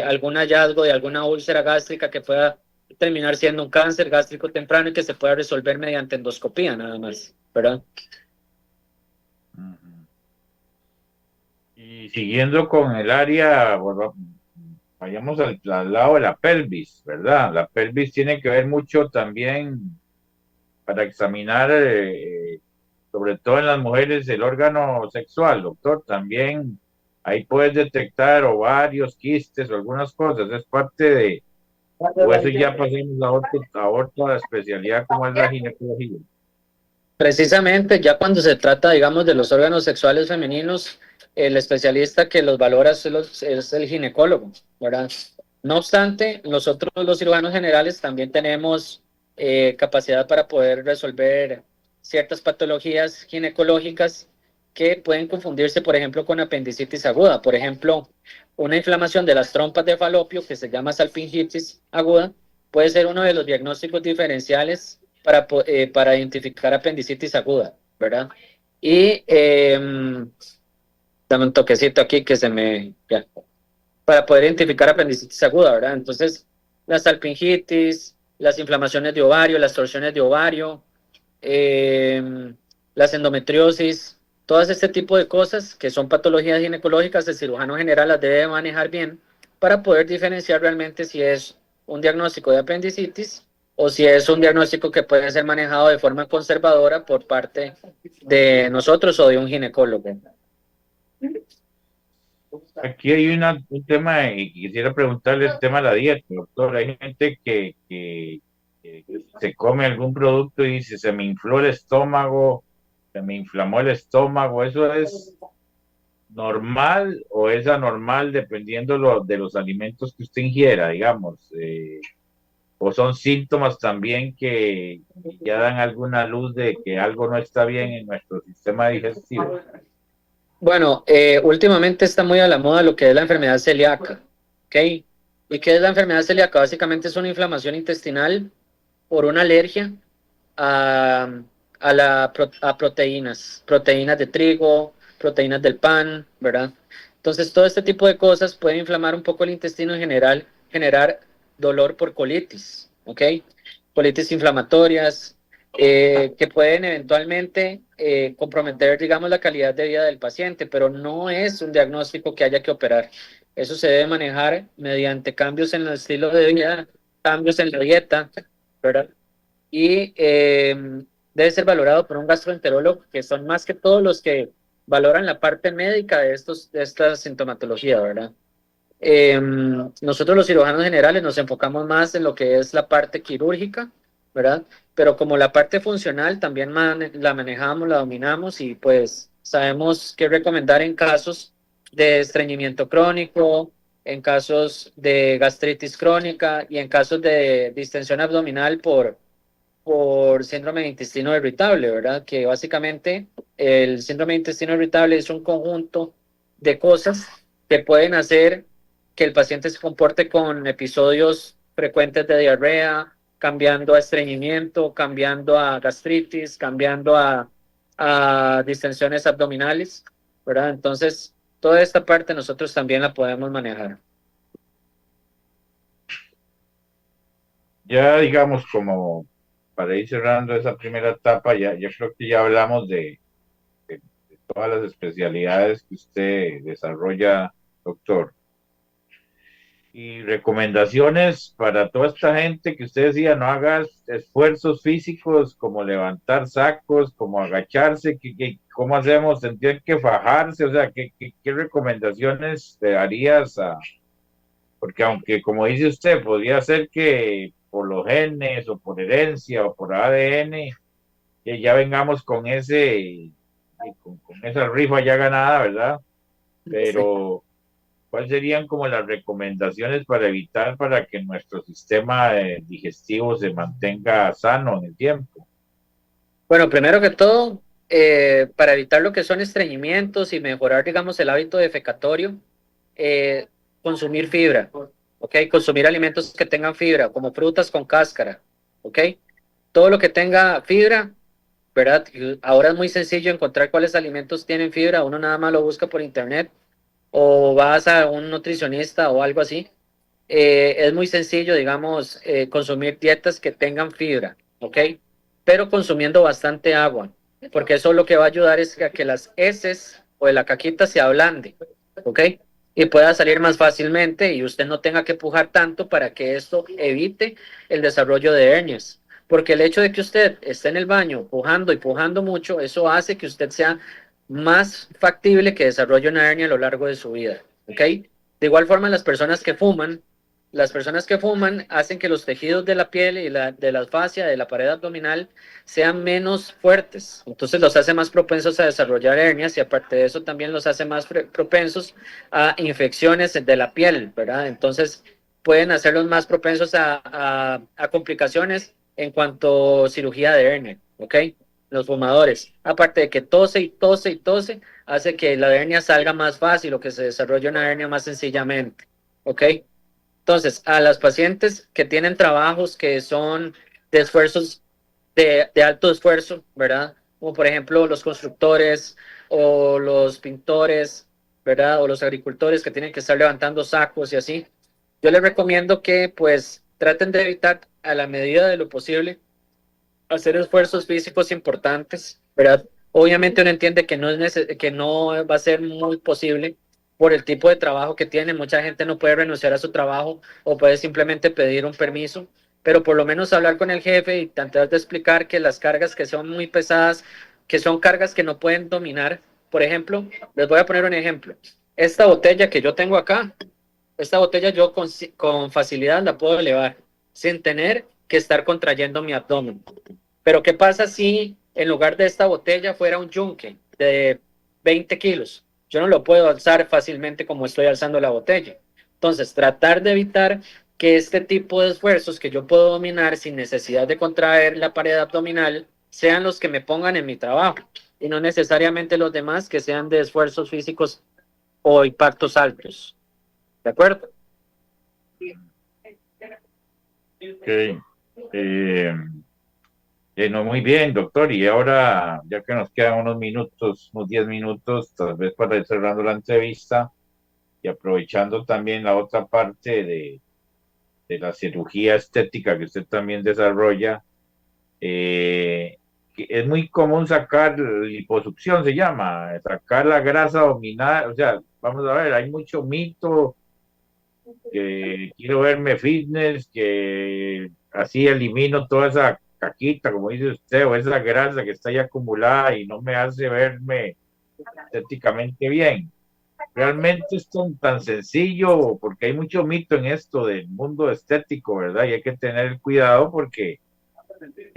algún hallazgo de alguna úlcera gástrica que pueda terminar siendo un cáncer gástrico temprano y que se pueda resolver mediante endoscopía nada más, ¿verdad? Ujú. Y siguiendo con el área, bueno, vayamos al lado de la pelvis, ¿verdad? La pelvis tiene que ver mucho también para examinar, sobre todo en las mujeres, el órgano sexual, doctor. También ahí puedes detectar ovarios, quistes o algunas cosas. Es parte de, o eso ya pasamos a otra especialidad como es la ginecología. Precisamente, ya cuando se trata, digamos, de los órganos sexuales femeninos, el especialista que los valora es el ginecólogo, ¿verdad? No obstante, nosotros los cirujanos generales también tenemos capacidad para poder resolver ciertas patologías ginecológicas que pueden confundirse, por ejemplo, con apendicitis aguda. Por ejemplo, una inflamación de las trompas de falopio, que se llama salpingitis aguda, puede ser uno de los diagnósticos diferenciales para identificar apendicitis aguda, ¿verdad? Y Dame un toquecito aquí que se me... Ya. Para poder identificar apendicitis aguda, ¿verdad? Entonces, la salpingitis, las inflamaciones de ovario, las torsiones de ovario, eh, las endometriosis, todas este tipo de cosas que son patologías ginecológicas, el cirujano general las debe manejar bien para poder diferenciar realmente si es un diagnóstico de apendicitis o si es un diagnóstico que puede ser manejado de forma conservadora por parte de nosotros o de un ginecólogo. Aquí hay un tema y quisiera preguntarle el tema de la dieta, doctor. Hay gente que se come algún producto y dice, se me infló el estómago, se me inflamó el estómago. ¿Eso es normal o es anormal dependiendo de los alimentos que usted ingiera, digamos? ¿O son síntomas también que ya dan alguna luz de que algo no está bien en nuestro sistema digestivo? Bueno, últimamente está muy a la moda lo que es la enfermedad celíaca, ¿ok? ¿Y qué es la enfermedad celíaca? Básicamente es una inflamación intestinal por una alergia a, a proteínas, proteínas de trigo, proteínas del pan, ¿verdad? Entonces, todo este tipo de cosas puede inflamar un poco el intestino en general, generar dolor por colitis, ¿ok? Colitis inflamatorias que pueden eventualmente comprometer, digamos, la calidad de vida del paciente, pero no es un diagnóstico que haya que operar. Eso se debe manejar mediante cambios en el estilo de vida, cambios en la dieta, ¿verdad? Y debe ser valorado por un gastroenterólogo, que son más que todos los que valoran la parte médica de de esta sintomatología, ¿verdad? Nosotros los cirujanos generales nos enfocamos más en lo que es la parte quirúrgica, ¿verdad? Pero como la parte funcional también la manejamos, la dominamos y pues sabemos qué recomendar en casos de estreñimiento crónico, en casos de gastritis crónica y en casos de distensión abdominal por síndrome de intestino irritable, ¿verdad? Que básicamente el síndrome de intestino irritable es un conjunto de cosas que pueden hacer que el paciente se comporte con episodios frecuentes de diarrea, cambiando a estreñimiento, cambiando a gastritis, cambiando a distensiones abdominales, ¿verdad? Entonces, toda esta parte nosotros también la podemos manejar. Ya digamos, como para ir cerrando esa primera etapa, ya creo que ya hablamos de todas las especialidades que usted desarrolla, doctor. Y recomendaciones para toda esta gente que usted decía, no hagas esfuerzos físicos como levantar sacos, como agacharse, ¿cómo hacemos? ¿Tendrían que fajarse? O sea, ¿qué recomendaciones te darías a, porque aunque, como dice usted, podría ser que por los genes o por herencia o por ADN, que ya vengamos con con esa rifa ya ganada, ¿verdad? Sí. Pero, ¿cuáles serían como las recomendaciones para evitar para que nuestro sistema digestivo se mantenga sano en el tiempo? Bueno, primero que todo, para evitar lo que son estreñimientos y mejorar, digamos, el hábito defecatorio, eh, consumir fibra, ¿ok? Consumir alimentos que tengan fibra, como frutas con cáscara, ¿ok? Todo lo que tenga fibra, ¿verdad? Y ahora es muy sencillo encontrar cuáles alimentos tienen fibra, uno nada más lo busca por internet o vas a un nutricionista o algo así. Es muy sencillo, digamos, consumir dietas que tengan fibra, ¿ok? Pero consumiendo bastante agua, porque eso lo que va a ayudar es a que las heces o de la caquita se ablande, ¿ok? Y pueda salir más fácilmente y usted no tenga que pujar tanto para que esto evite el desarrollo de hernias. Porque el hecho de que usted esté en el baño pujando y pujando mucho, eso hace que usted sea más factible que desarrolle una hernia a lo largo de su vida, ¿ok? De igual forma, las personas que fuman hacen que los tejidos de la piel y de la fascia, de la pared abdominal, sean menos fuertes. Entonces los hace más propensos a desarrollar hernias y aparte de eso también los hace más propensos a infecciones de la piel, ¿verdad? Entonces pueden hacerlos más propensos a complicaciones en cuanto a cirugía de hernia, ¿ok? Los fumadores. Aparte de que tose y tose y tose, hace que la hernia salga más fácil o que se desarrolle una hernia más sencillamente, ¿ok? Entonces, a las pacientes que tienen trabajos que son de esfuerzos de alto esfuerzo, ¿verdad? Como por ejemplo los constructores o los pintores ¿verdad? O los agricultores que tienen que estar levantando sacos y así. Yo les recomiendo que pues traten de evitar a la medida de lo posible hacer esfuerzos físicos importantes, ¿verdad? Obviamente uno entiende que que no va a ser muy posible por el tipo de trabajo que tiene. Mucha gente no puede renunciar a su trabajo o puede simplemente pedir un permiso, pero por lo menos hablar con el jefe y tratar de explicar que las cargas que son muy pesadas, que son cargas que no pueden dominar. Por ejemplo, les voy a poner un ejemplo. Esta botella que yo tengo acá, esta botella yo con facilidad la puedo elevar sin tener que estar contrayendo mi abdomen. Pero ¿qué pasa si en lugar de esta botella fuera un yunque de 20 kilos? Yo no lo puedo alzar fácilmente como estoy alzando la botella. Entonces, tratar de evitar que este tipo de esfuerzos que yo puedo dominar sin necesidad de contraer la pared abdominal sean los que me pongan en mi trabajo y no necesariamente los demás que sean de esfuerzos físicos o impactos altos. ¿De acuerdo? Ok. Eh, no, muy bien, doctor. Y ahora, ya que nos quedan unos minutos, unos 10 minutos, tal vez para ir cerrando la entrevista y aprovechando también la otra parte de la cirugía estética que usted también desarrolla, que es muy común sacar liposucción, se llama, sacar la grasa abdominal. O sea, vamos a ver, hay mucho mito que quiero verme fitness, que así elimino toda esa caquita, como dice usted, o esa grasa que está ahí acumulada y no me hace verme estéticamente bien. Realmente es tan sencillo, porque hay mucho mito en esto del mundo estético, ¿verdad? Y hay que tener cuidado porque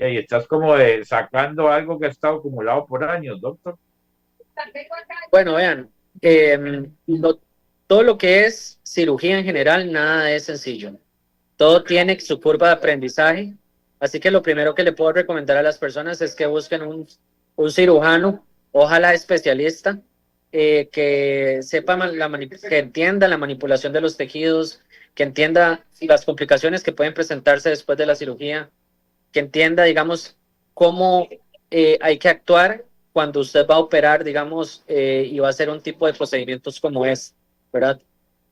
ahí estás como sacando algo que ha estado acumulado por años, doctor. Bueno, vean, todo lo que es cirugía en general, nada es sencillo. Todo tiene su curva de aprendizaje. Así que lo primero que le puedo recomendar a las personas es que busquen un cirujano, ojalá especialista, que sepa, que entienda la manipulación de los tejidos, que entienda las complicaciones que pueden presentarse después de la cirugía, que entienda, digamos, cómo hay que actuar cuando usted va a operar, digamos, y va a hacer un tipo de procedimientos como es, ¿verdad?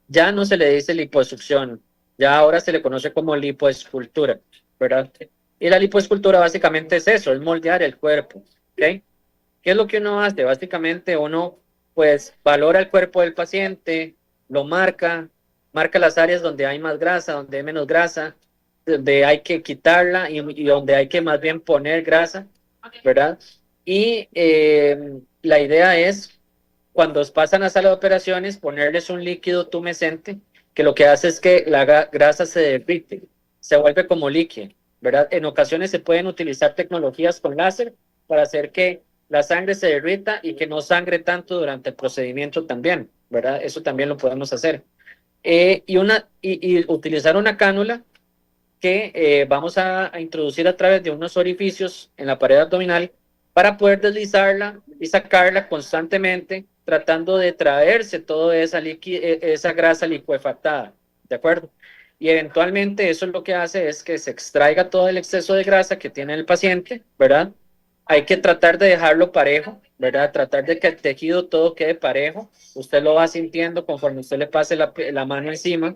Ya no se le dice liposucción, ya ahora se le conoce como lipoescultura, ¿verdad? Y la lipoescultura básicamente es eso, es moldear el cuerpo, ¿ok? ¿Qué es lo que uno hace? Básicamente uno, pues, valora el cuerpo del paciente, lo marca las áreas donde hay más grasa, donde hay menos grasa, donde hay que quitarla y donde hay que más bien poner grasa, ¿verdad? Y la idea es, cuando pasan a sala de operaciones, ponerles un líquido tumescente que lo que hace es que la grasa se derrite, se vuelve como líquido, ¿verdad? En ocasiones se pueden utilizar tecnologías con láser para hacer que la sangre se derrita y que no sangre tanto durante el procedimiento también, ¿verdad? Eso también lo podemos hacer. Y utilizar una cánula que vamos a introducir a través de unos orificios en la pared abdominal para poder deslizarla y sacarla constantemente, tratando de traerse toda esa grasa licuefactada, ¿de acuerdo? Y eventualmente eso lo que hace es que se extraiga todo el exceso de grasa que tiene el paciente, ¿verdad? Hay que tratar de dejarlo parejo, ¿verdad? Tratar de que el tejido todo quede parejo. Usted lo va sintiendo conforme usted le pase la mano encima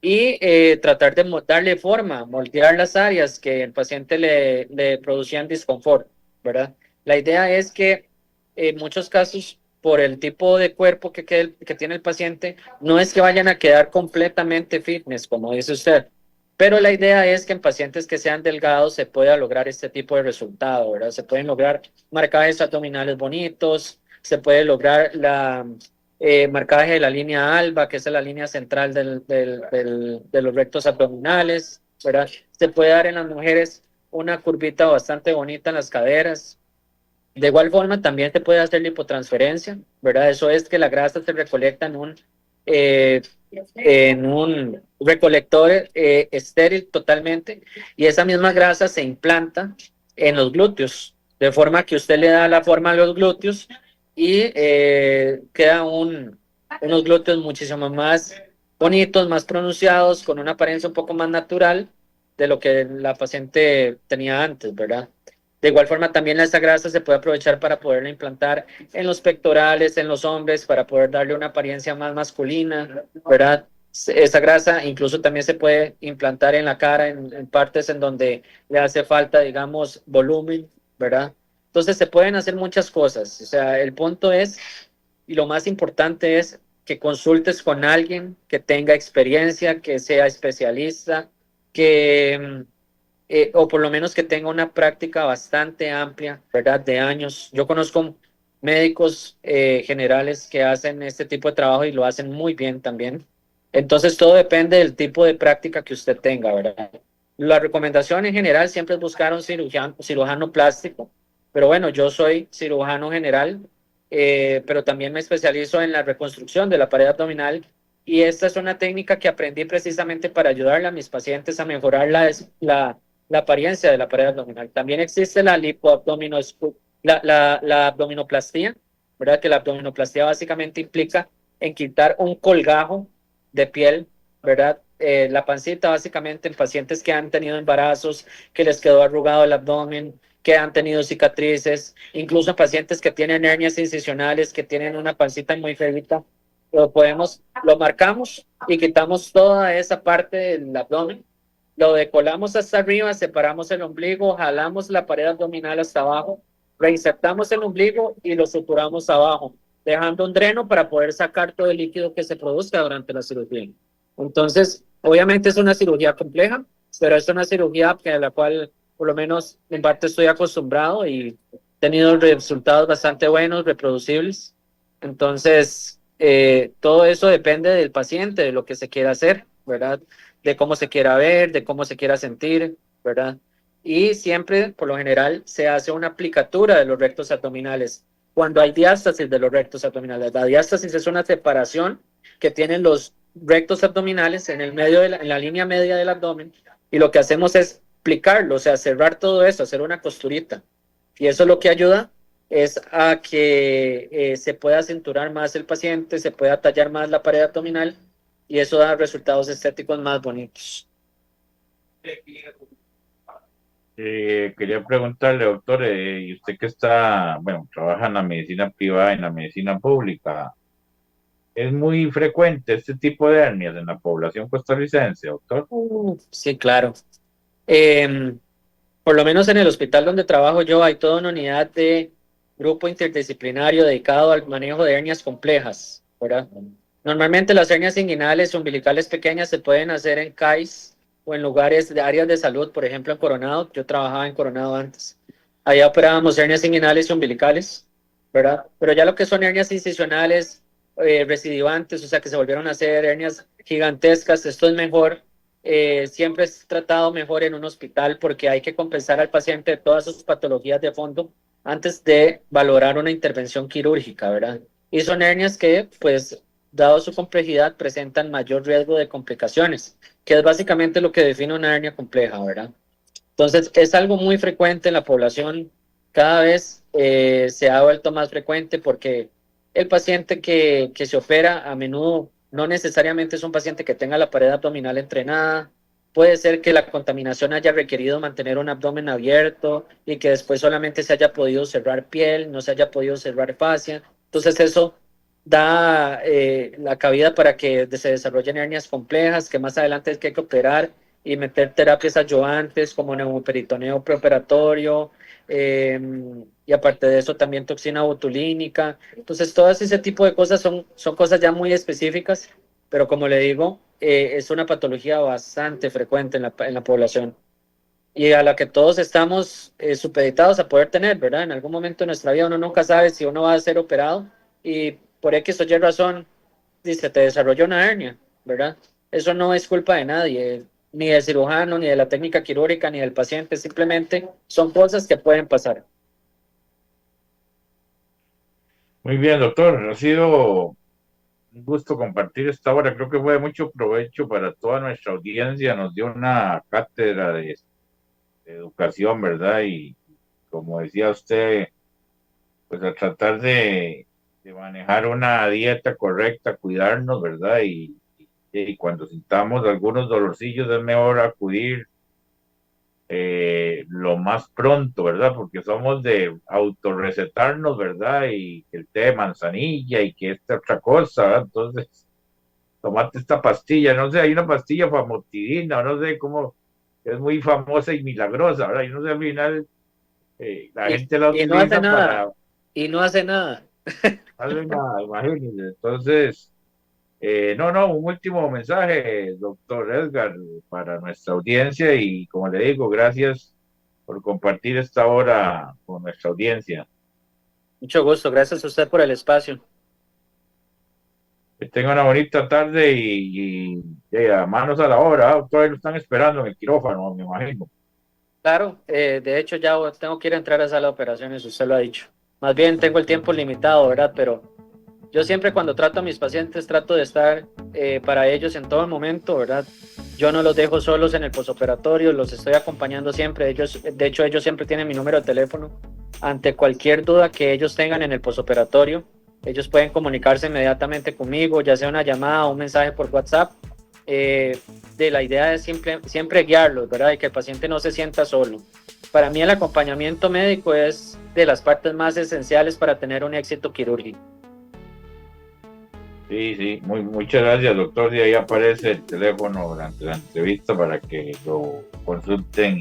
y tratar de darle forma, moldear las áreas que el paciente le producían disconfort, ¿verdad? La idea es que en muchos casos, por el tipo de cuerpo que tiene el paciente, no es que vayan a quedar completamente fitness, como dice usted, pero la idea es que en pacientes que sean delgados se pueda lograr este tipo de resultado, ¿verdad? Se pueden lograr marcajes abdominales bonitos, se puede lograr marcaje de la línea alba, que es la línea central de los rectos abdominales, ¿verdad? Se puede dar en las mujeres una curvita bastante bonita en las caderas. De igual forma, también se puede hacer lipotransferencia, ¿verdad? Eso es que la grasa se recolecta eh, en un recolector estéril totalmente y esa misma grasa se implanta en los glúteos, de forma que usted le da la forma a los glúteos y queda unos glúteos muchísimo más bonitos, más pronunciados, con una apariencia un poco más natural de lo que la paciente tenía antes, ¿verdad? De igual forma, también esa grasa se puede aprovechar para poderla implantar en los pectorales, en los hombres, para poder darle una apariencia más masculina, ¿verdad? Esa grasa incluso también se puede implantar en la cara, en partes en donde le hace falta, digamos, volumen, ¿verdad? Entonces se pueden hacer muchas cosas. O sea, el punto es, y lo más importante es que consultes con alguien que tenga experiencia, que sea especialista, que o por lo menos que tenga una práctica bastante amplia, ¿verdad? De años. Yo conozco médicos generales que hacen este tipo de trabajo y lo hacen muy bien también. Entonces, todo depende del tipo de práctica que usted tenga, ¿verdad? La recomendación en general siempre es buscar un cirujano plástico, pero bueno, yo soy cirujano general, pero también me especializo en la reconstrucción de la pared abdominal y esta es una técnica que aprendí precisamente para ayudarle a mis pacientes a mejorar la apariencia de la pared abdominal. También existe la la abdominoplastía, ¿verdad? Que la abdominoplastía básicamente implica en quitar un colgajo de piel, ¿verdad? La pancita básicamente en pacientes que han tenido embarazos, que les quedó arrugado el abdomen, que han tenido cicatrices, incluso en pacientes que tienen hernias incisionales, que tienen una pancita muy feita, lo marcamos y quitamos toda esa parte del abdomen, lo decolamos hasta arriba, separamos el ombligo, jalamos la pared abdominal hasta abajo, reinsertamos el ombligo y lo suturamos abajo, dejando un dreno para poder sacar todo el líquido que se produzca durante la cirugía. Entonces, obviamente es una cirugía compleja, pero es una cirugía a la cual por lo menos en parte estoy acostumbrado y he tenido resultados bastante buenos, reproducibles. Entonces, todo eso depende del paciente, de lo que se quiera hacer, ¿verdad? De cómo se quiera ver, de cómo se quiera sentir, ¿verdad? Y siempre, por lo general, se hace una aplicatura de los rectos abdominales cuando hay diástasis de los rectos abdominales. La diástasis es una separación que tienen los rectos abdominales en el medio en la línea media del abdomen y lo que hacemos es aplicarlo, o sea, cerrar todo eso, hacer una costurita. Y eso lo que ayuda es a que se pueda cinturar más el paciente, se pueda tallar más la pared abdominal y eso da resultados estéticos más bonitos. Quería preguntarle, doctor, y usted que está, bueno, trabaja en la medicina privada y en la medicina pública, ¿es muy frecuente este tipo de hernias en la población costarricense, doctor? Sí, claro. Eh, por lo menos en el hospital donde trabajo yo hay toda una unidad de grupo interdisciplinario dedicado al manejo de hernias complejas, ¿verdad? Normalmente las hernias inguinales o umbilicales pequeñas se pueden hacer en CAIS o en lugares de áreas de salud, por ejemplo en Coronado. Yo trabajaba en Coronado antes. Allá operábamos hernias inguinales y umbilicales, ¿verdad? Pero ya lo que son hernias incisionales, recidivantes, o sea que se volvieron a hacer hernias gigantescas, esto es mejor, siempre es tratado mejor en un hospital porque hay que compensar al paciente de todas sus patologías de fondo antes de valorar una intervención quirúrgica, ¿verdad? Y son hernias que, pues, dado su complejidad, presentan mayor riesgo de complicaciones, que es básicamente lo que define una hernia compleja, ¿verdad? Entonces, es algo muy frecuente en la población, cada vez se ha vuelto más frecuente porque el paciente que se opera a menudo no necesariamente es un paciente que tenga la pared abdominal entrenada, puede ser que la contaminación haya requerido mantener un abdomen abierto y que después solamente se haya podido cerrar piel, no se haya podido cerrar fascia, entonces eso da la cabida para que se desarrollen hernias complejas que más adelante es que hay que operar y meter terapias ayudantes como neumoperitoneo preoperatorio, eh, y aparte de eso también toxina botulínica. Entonces, todas ese tipo de cosas son cosas ya muy específicas, pero como le digo, es una patología bastante frecuente en la población y a la que todos estamos supeditados a poder tener, ¿verdad? En algún momento de nuestra vida uno nunca sabe si uno va a ser operado y por X o Y razón dice, te desarrolló una hernia, ¿verdad? Eso no es culpa de nadie, ni del cirujano, ni de la técnica quirúrgica, ni del paciente, simplemente son cosas que pueden pasar. Muy bien, doctor, ha sido un gusto compartir esta hora. Creo que fue de mucho provecho para toda nuestra audiencia. Nos dio una cátedra de educación, ¿verdad? Y como decía usted, pues a tratar de manejar una dieta correcta, cuidarnos, ¿verdad? Y cuando sintamos algunos dolorcillos es mejor acudir lo más pronto, ¿verdad? Porque somos de autorrecetarnos, ¿verdad? Y que el té de manzanilla y que esta otra cosa, ¿verdad? Entonces, tomate esta pastilla, no sé, hay una pastilla famotidina, no sé cómo, es muy famosa y milagrosa, ¿verdad? Y no sé, al final la gente la Y no hace utiliza nada, para y no hace nada. darle una, imagínense. Entonces, no, un último mensaje, doctor Edgar, para nuestra audiencia y como le digo, gracias por compartir esta hora con nuestra audiencia. Mucho gusto, gracias a usted por el espacio. Que tenga una bonita tarde y a manos a la obra. Todavía lo están esperando en el quirófano, me imagino. Claro, de hecho ya tengo que ir a entrar a sala de operaciones, usted lo ha dicho. Más bien tengo el tiempo limitado, ¿verdad? Pero yo siempre cuando trato a mis pacientes trato de estar para ellos en todo momento, ¿verdad? Yo no los dejo solos en el posoperatorio, los estoy acompañando siempre. Ellos, de hecho, ellos siempre tienen mi número de teléfono. Ante cualquier duda que ellos tengan en el posoperatorio, ellos pueden comunicarse inmediatamente conmigo, ya sea una llamada o un mensaje por WhatsApp. De la idea es siempre guiarlos, ¿verdad? Y que el paciente no se sienta solo. Para mí el acompañamiento médico es de las partes más esenciales para tener un éxito quirúrgico. Sí, muchas gracias, doctor. Y ahí aparece el teléfono durante la entrevista para que lo consulten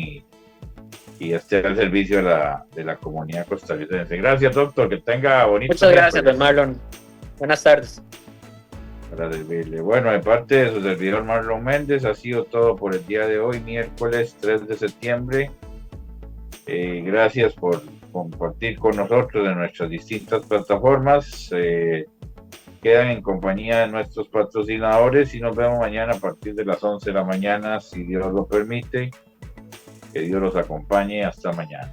y esté al servicio de la comunidad costarricense. Gracias, doctor. Que tenga bonito Muchas gracias, don miércoles. Marlon. Buenas tardes. Para servirle. Bueno, de parte de su servidor Marlon Méndez, ha sido todo por el día de hoy, miércoles 3 de septiembre. Gracias por compartir con nosotros en nuestras distintas plataformas. Quedan en compañía de nuestros patrocinadores y nos vemos mañana a partir de las 11 de la mañana, si Dios lo permite. Que Dios los acompañe. Hasta mañana.